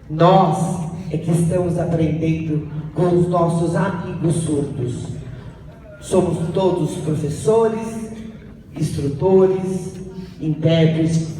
Nós é que estamos aprendendo com os nossos amigos surdos. Somos todos professores, instrutores, intérpretes,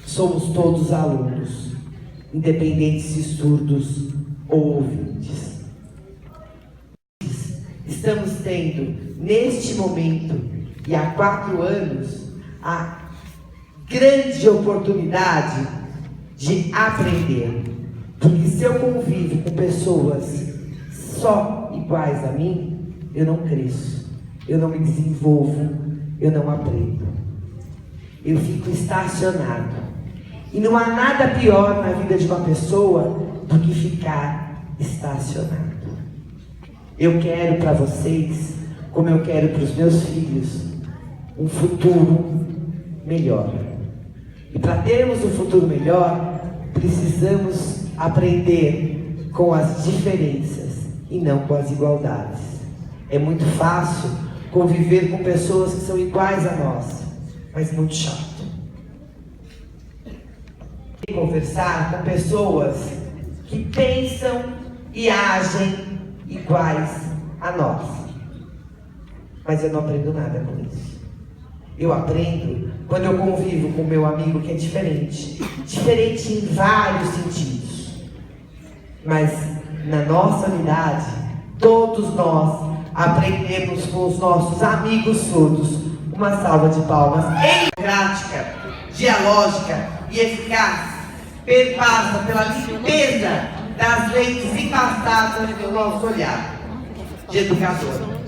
somos todos alunos, independente se surdos ou ouvintes. Estamos tendo, neste momento, e há 4 anos, a grande oportunidade de aprender. Porque se eu convivo com pessoas só iguais a mim, eu não cresço, eu não me desenvolvo, eu não aprendo. Eu fico estacionado. E não há nada pior na vida de uma pessoa do que ficar estacionado. Eu quero para vocês, como eu quero para os meus filhos, um futuro melhor. E para termos um futuro melhor, precisamos aprender com as diferenças e não com as igualdades. É muito fácil conviver com pessoas que são iguais a nós, mas muito chato. E conversar com pessoas que pensam e agem iguais a nós. Mas eu não aprendo nada com isso. Eu aprendo quando eu convivo com meu amigo que é diferente. Diferente em vários sentidos. Mas na nossa unidade, todos nós aprendemos com os nossos amigos surdos. Uma salva de palmas. Democrática, dialógica e eficaz, perpassa pela limpeza das lentes embaçadas do nosso olhar de educador.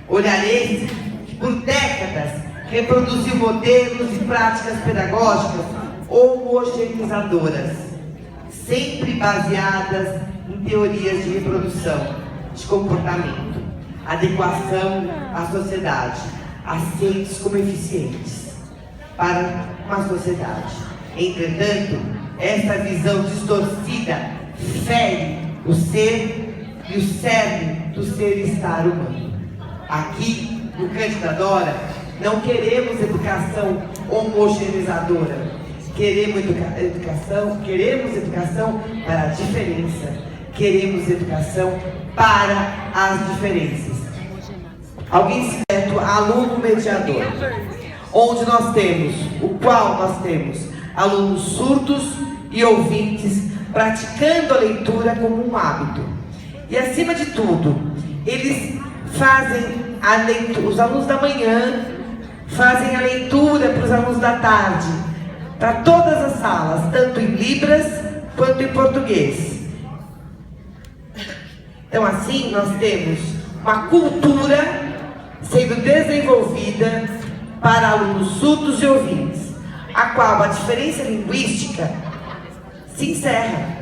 Olhar esse que por décadas reproduziu modelos e práticas pedagógicas homogeneizadoras, sempre baseadas em teorias de reprodução, de comportamento, adequação à sociedade, aceitos como eficientes para uma sociedade. Entretanto, essa visão distorcida fere o ser e o cerne do ser-estar humano. Aqui, no Cândido Adora, não queremos educação homogeneizadora. Queremos educação para a diferença. Queremos educação para as diferenças. Alguém se mete aluno mediador, onde nós temos alunos surdos e ouvintes praticando a leitura como um hábito. E acima de tudo, eles fazem a leitura, os alunos da manhã fazem a leitura para os alunos da tarde, para todas as salas, tanto em Libras quanto em português. Então assim nós temos uma cultura sendo desenvolvida para alunos surdos e ouvintes, a qual a diferença linguística se encerra.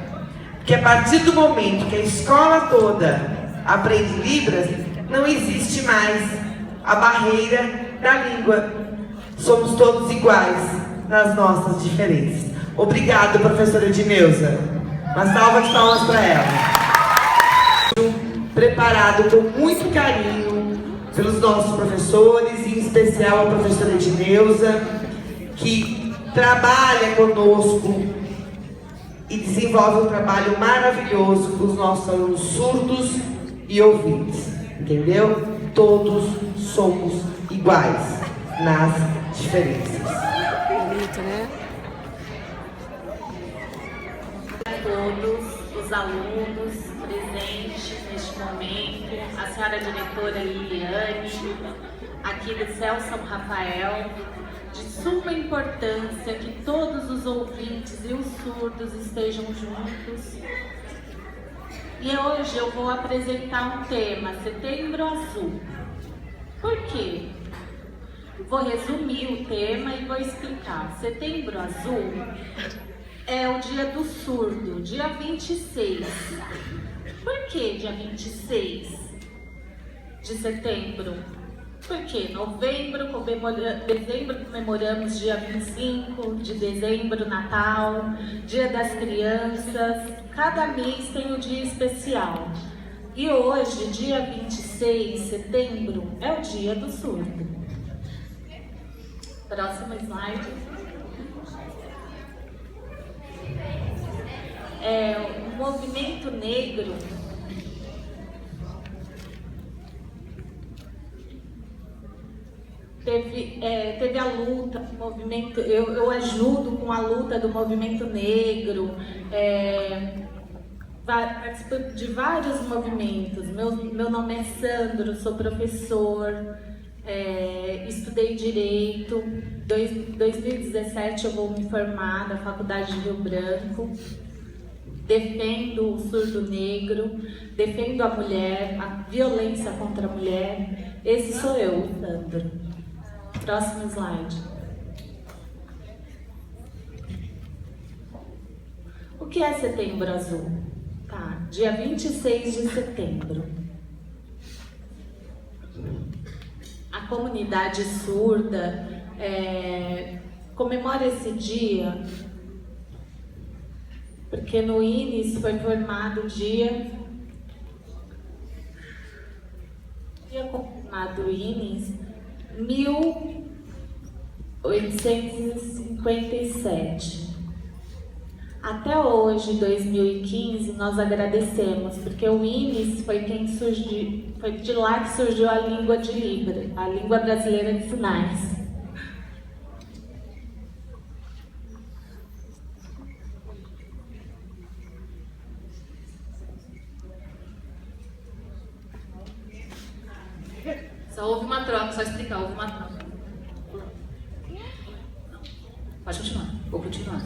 Porque a partir do momento que a escola toda aprende Libras, não existe mais a barreira da língua. Somos todos iguais nas nossas diferenças. Obrigado, professora Edneuza. Uma salva de palmas para ela. Preparado com muito carinho pelos nossos professores, e em especial a professora Edneuza, que trabalha conosco e desenvolve um trabalho maravilhoso com os nossos alunos surdos e ouvintes. Entendeu? Todos somos iguais nas diferenças. Bonito, né? Todos os alunos presentes neste momento, a senhora diretora Liliane, aqui do CEL São Rafael, de suma importância que todos os ouvintes e os surdos estejam juntos. E hoje eu vou apresentar um tema, Setembro Azul. Por quê? Vou resumir o tema e vou explicar. Setembro Azul é o dia do surdo, dia 26. Por que dia 26 de setembro? Porque dezembro comemoramos dia 25 de dezembro, Natal, Dia das Crianças. Cada mês tem um dia especial. E hoje, dia 26 de setembro, é o dia do surdo. Próximo slide. o movimento negro teve a luta, o movimento, eu ajudo com a luta do movimento negro, participo de vários movimentos. Meu nome é Sandro, sou professor, estudei Direito, 2017 eu vou me formar na Faculdade de Rio Branco, defendo o surdo negro, defendo a mulher, a violência contra a mulher. Esse sou eu, Sandro. Próximo slide. O que é Setembro Azul? Tá, dia 26 de setembro. A comunidade surda comemora esse dia porque no INES foi formado o dia confirmado INES 1857. Até hoje, 2015, nós agradecemos, porque o INES foi de lá que surgiu a língua de Libra, a língua brasileira de sinais. Só houve uma troca, só explicar, houve uma troca. Pode continuar, vou continuar.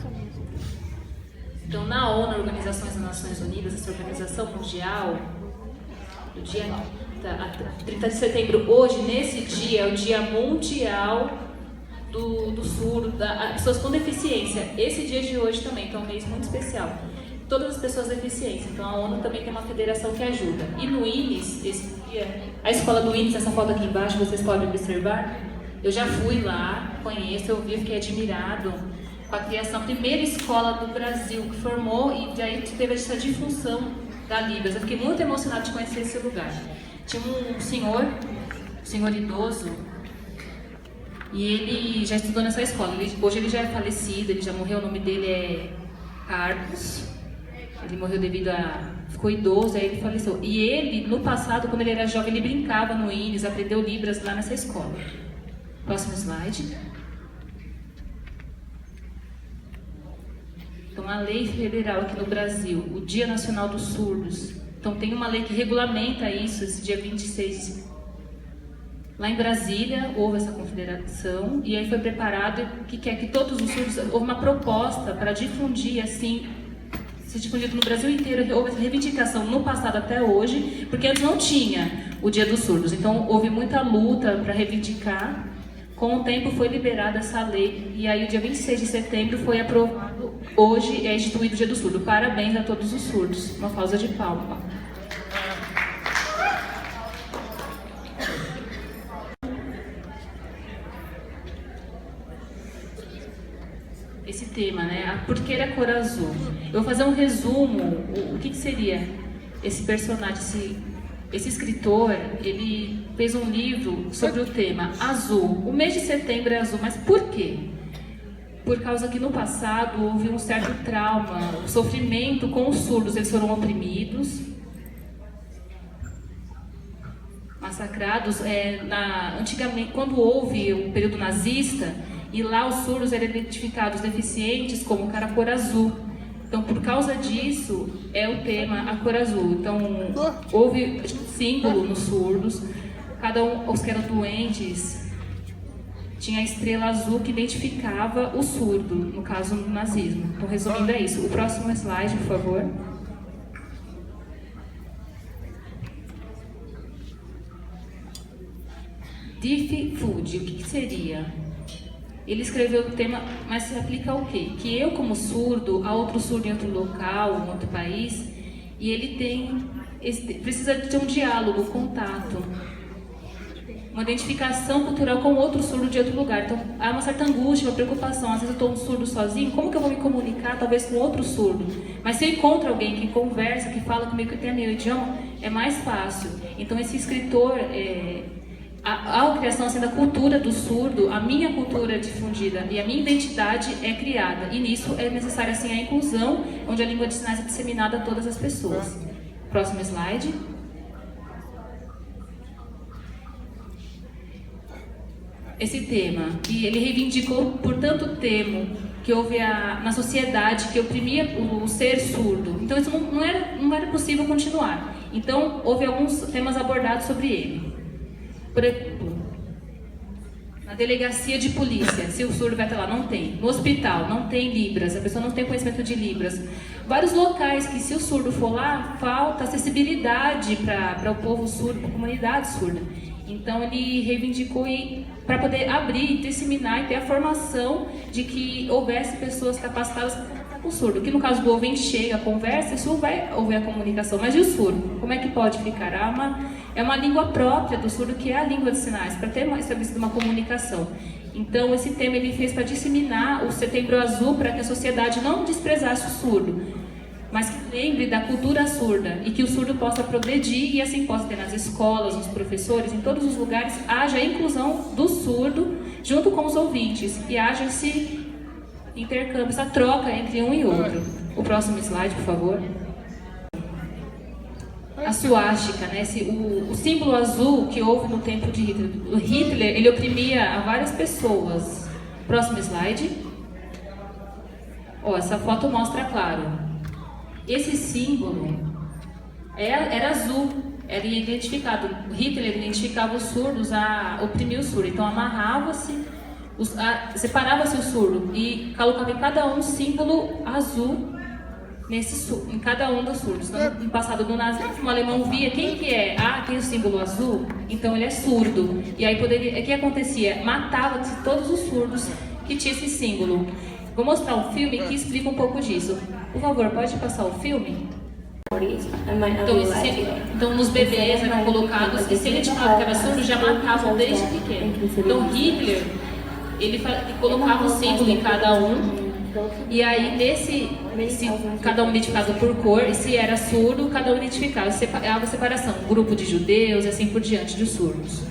Então, na ONU, Organização das Nações Unidas, essa organização mundial, do dia 30 de setembro, hoje, nesse dia, é o Dia Mundial do Surdo, das pessoas com deficiência. Esse dia de hoje também, então é um mês muito especial. Todas as pessoas com deficiência, então a ONU também tem uma federação que ajuda. E no INES, esse dia, a escola do INES, essa foto aqui embaixo, vocês podem observar, eu já fui lá, conheço, eu vi, fiquei admirado com a criação, a primeira escola do Brasil que formou e aí teve essa difunção da Libras. Eu fiquei muito emocionada de conhecer esse lugar. Tinha um senhor idoso, e ele já estudou nessa escola. Hoje ele já é falecido, ele já morreu, o nome dele é Carlos. Ele morreu ficou idoso, aí ele faleceu. E ele, no passado, quando ele era jovem, ele brincava no INES, aprendeu Libras lá nessa escola. Próximo slide. Então, a lei federal aqui no Brasil, o Dia Nacional dos Surdos. Então, tem uma lei que regulamenta isso, esse dia 26. Lá em Brasília, houve essa confederação, e aí foi preparado que quer que todos os surdos... Houve uma proposta para difundir, assim, se difundido no Brasil inteiro. Houve essa reivindicação no passado até hoje, porque antes não tinha o Dia dos Surdos. Então, houve muita luta para reivindicar. Com o tempo foi liberada essa lei, e aí o dia 26 de setembro foi aprovado, hoje é instituído o Dia do Surdo. Parabéns a todos os surdos. Uma pausa de palma. Esse tema, né? Por que ele é cor azul? Eu vou fazer um resumo, o que seria esse personagem, esse escritor, ele fez um livro sobre o tema azul. O mês de setembro é azul, mas por quê? Por causa que no passado houve um certo trauma, sofrimento com os surdos. Eles foram oprimidos, massacrados. Antigamente, quando houve o período nazista, e lá os surdos eram identificados deficientes como cara cor azul. Então, por causa disso, é o tema a cor azul. Então, houve símbolo nos surdos. Cada um, os que eram doentes, tinha a estrela azul que identificava o surdo, no caso do nazismo. Então, resumindo, é isso. O próximo slide, por favor. Diff Food, o que seria? Ele escreveu o tema, mas se aplica ao quê? Que eu, como surdo, há outro surdo em outro local, em outro país, e ele precisa ter um diálogo, um contato, uma identificação cultural com outro surdo de outro lugar. Então, há uma certa angústia, uma preocupação. Às vezes eu estou um surdo sozinho, como que eu vou me comunicar, talvez, com outro surdo? Mas se eu encontro alguém que conversa, que fala comigo, que tem meu idioma, é mais fácil. Então, esse escritor... a criação assim, da cultura do surdo, a minha cultura é difundida e a minha identidade é criada. E nisso é necessária assim, a inclusão, onde a língua de sinais é disseminada a todas as pessoas. Próximo slide. Esse tema, que ele reivindicou por tanto tempo que houve na sociedade que oprimia o ser surdo. Então isso não era possível continuar. Então houve alguns temas abordados sobre ele. Por exemplo, na delegacia de polícia, se o surdo vai estar lá, não tem. No hospital, não tem Libras, a pessoa não tem conhecimento de Libras. Vários locais que, se o surdo for lá, falta acessibilidade para o povo surdo, para a comunidade surda. Então ele reivindicou para poder abrir, disseminar e ter a formação de que houvesse pessoas capacitadas para conversar com o surdo. Que no caso do ouvinte chega, conversa, isso vai ouvir a comunicação. Mas e o surdo? Como é que pode ficar? É uma língua própria do surdo, que é a língua de sinais, para ter estabelecida uma comunicação. Então esse tema ele fez para disseminar o Setembro Azul, para que a sociedade não desprezasse o surdo, mas que lembre da cultura surda e que o surdo possa progredir e assim possa ter nas escolas, nos professores, em todos os lugares, haja a inclusão do surdo junto com os ouvintes e haja esse intercâmbio, essa troca entre um e outro. O próximo slide, por favor. A suástica, né? O símbolo azul que houve no tempo de Hitler. O Hitler, ele oprimia a várias pessoas. Próximo slide. Essa foto mostra claro. Esse símbolo era azul, era identificado. Hitler identificava os surdos a oprimir o surdo. Então amarrava-se, separava-se o surdo e colocava em cada um símbolo azul em cada um dos surdos. Então, no passado do nazismo, o alemão via quem que é. Tem o símbolo azul, então ele é surdo. E aí o que acontecia? Matava-se todos os surdos que tinham esse símbolo. Vou mostrar um filme que explica um pouco disso. Por favor, pode passar o filme? Então nos bebês eram colocados, e se ele falava que era surdo, já matavam desde pequeno. Então Hitler, ele colocava o símbolo em cada um, e aí cada um identificado por cor, e se era surdo, cada um identificava, separava a separação, grupo de judeus e assim por diante de surdos.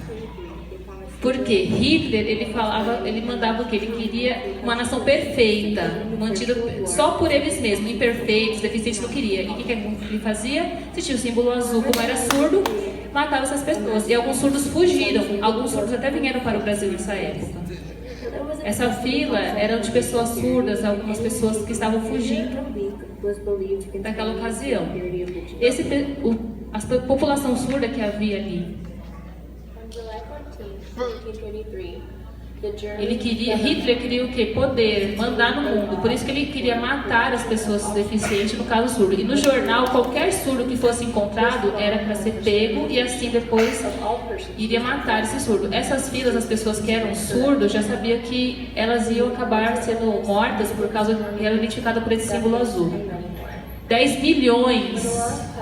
Porque Hitler, ele mandava o quê? Ele queria uma nação perfeita, mantida só por eles mesmos, imperfeitos, deficientes, não queria. E o que ele fazia? Se tinha o símbolo azul, como era surdo, matava essas pessoas. E alguns surdos fugiram, alguns surdos até vieram para o Brasil nessa época. Essa fila era de pessoas surdas, algumas pessoas que estavam fugindo daquela ocasião. A população surda que havia ali, Hitler queria o quê? Poder, mandar no mundo. Por isso que ele queria matar as pessoas deficientes, no caso surdo. E no jornal, qualquer surdo que fosse encontrado era para ser pego e assim depois iria matar esse surdo. Essas filas, as pessoas que eram surdos, já sabiam que elas iam acabar sendo mortas por causa que eram identificadas por esse símbolo azul. 10 milhões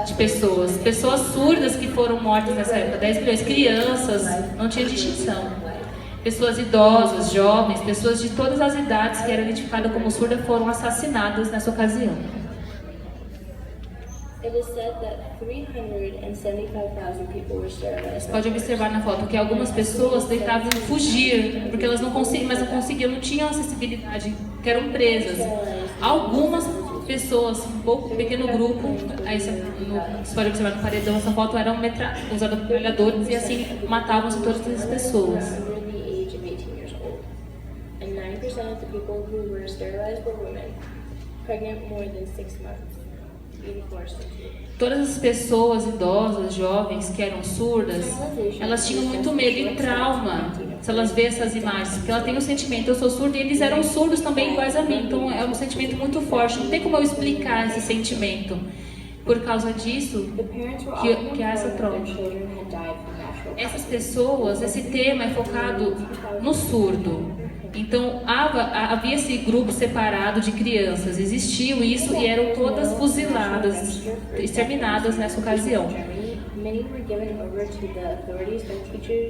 de pessoas surdas que foram mortas nessa época, 10 milhões, crianças, não tinha distinção. Pessoas idosas, jovens, pessoas de todas as idades que eram identificadas como surdas foram assassinadas nessa ocasião. Você pode observar na foto que algumas pessoas tentavam fugir, porque elas não conseguiam, não tinham acessibilidade, que eram presas. Algumas pessoas, um pequeno grupo, você pode observar no paredão, essa foto eram usadas por metralhadores e assim matavam-se todas as pessoas. Todas as pessoas idosas, jovens que eram surdas, elas tinham muito medo e trauma se elas veem essas imagens, porque ela tem um sentimento, eu sou surda, e eles eram surdos também iguais a mim, então é um sentimento muito forte, não tem como eu explicar esse sentimento. Por causa disso, que há essa troca. Essas pessoas, esse tema é focado no surdo. Então, havia esse grupo separado de crianças, existiu isso e eram todas fuziladas, exterminadas nessa ocasião.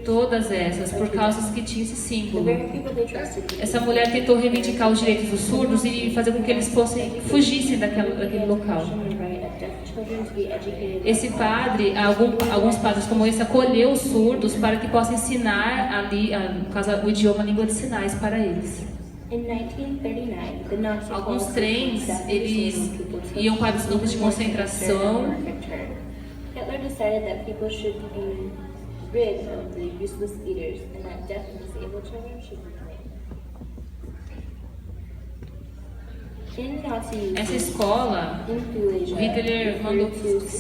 Todas essas, por causa que tinha esse símbolo. Essa mulher tentou reivindicar os direitos dos surdos e fazer com que eles fugissem daquele local. children to be educated. Esse padre, alguns padres como esse, acolheu os surdos para que possam ensinar ali, no caso, o idioma, a língua de sinais para eles. In 1939, the Nazi Alguns policy trens, accepted eles disabled people to iam para os campos de concentração. Hitler decided that people should be rid of the useless leaders and that deaf and disabled children should be trained. In Nazi Essa escola, in Thulesia, Hitler mandou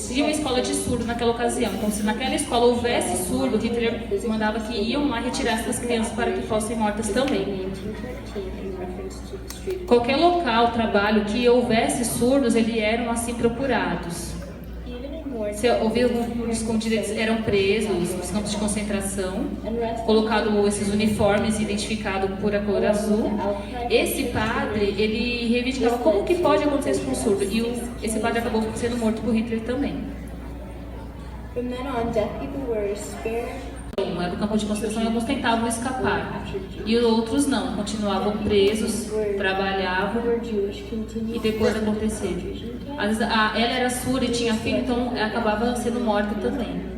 tinha uma escola de surdo naquela ocasião. Então, se naquela escola houvesse surdo, Hitler mandava que iam lá retirar essas crianças para que fossem mortas também. Qualquer local, trabalho que houvesse surdos, eles eram assim procurados. Se houver alguns escondidos, eles eram presos nos campos de concentração, colocado esses uniformes identificados por a cor azul. Esse padre, ele reivindicava como que pode acontecer isso com o surdo, e esse padre acabou sendo morto por Hitler também. From then on, deaf people were spared. Era do campo de concentração e alguns tentavam escapar. E outros não, continuavam presos, trabalhavam e depois aconteceu. Às vezes, ela era surda e tinha filho, então acabava sendo morta também.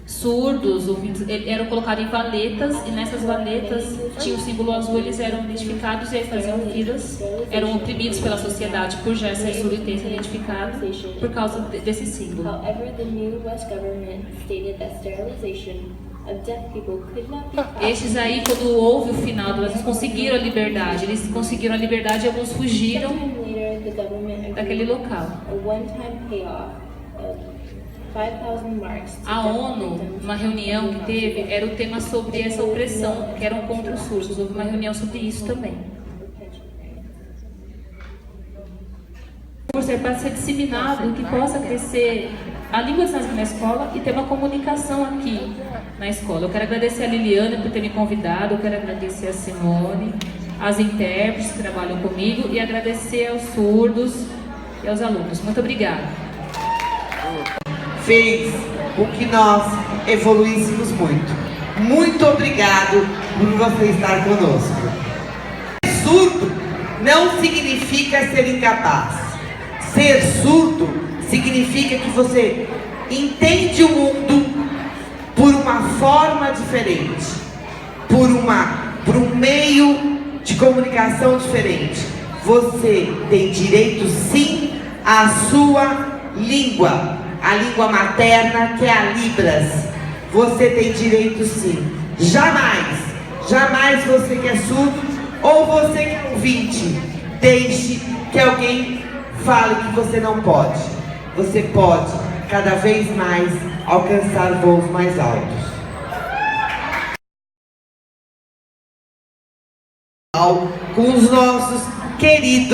Surdos, ouvidos, eram colocados em valetas e nessas valetas tinha o símbolo azul, eles eram identificados e aí faziam vidas, eram oprimidos pela sociedade por já ser surdo e ter se identificado por causa desse símbolo. However, the new West government stated that sterilization of deaf people could not be possible. Estes aí, quando houve o final, eles conseguiram a liberdade. Eles conseguiram a liberdade e alguns fugiram Later, the government daquele agreed local. a one-time payoff of 5,000 marks to A deaf ONU, victims uma reunião of que the teve, Nazi era o tema sobre essa opressão, que eram contra os surdos. Houve uma reunião sobre isso também. Por ser para ser disseminado, que possa crescer a língua de sinais na escola e ter uma comunicação aqui na escola. Eu quero agradecer a Liliana por ter me convidado, eu quero agradecer a Simone, as intérpretes que trabalham comigo e agradecer aos surdos e aos alunos. Muito obrigada. Fez com que nós evoluíssemos muito. Muito obrigado por você estar conosco. Ser surdo não significa ser incapaz. Ser surdo significa que você entende o mundo por uma forma diferente, por um meio de comunicação diferente. Você tem direito sim à sua língua, a língua materna, que é a Libras. Você tem direito sim. Jamais você que é surdo ou você que é ouvinte, deixe que alguém fale que você não pode. Você pode cada vez mais alcançar voos mais altos. Com os nossos queridos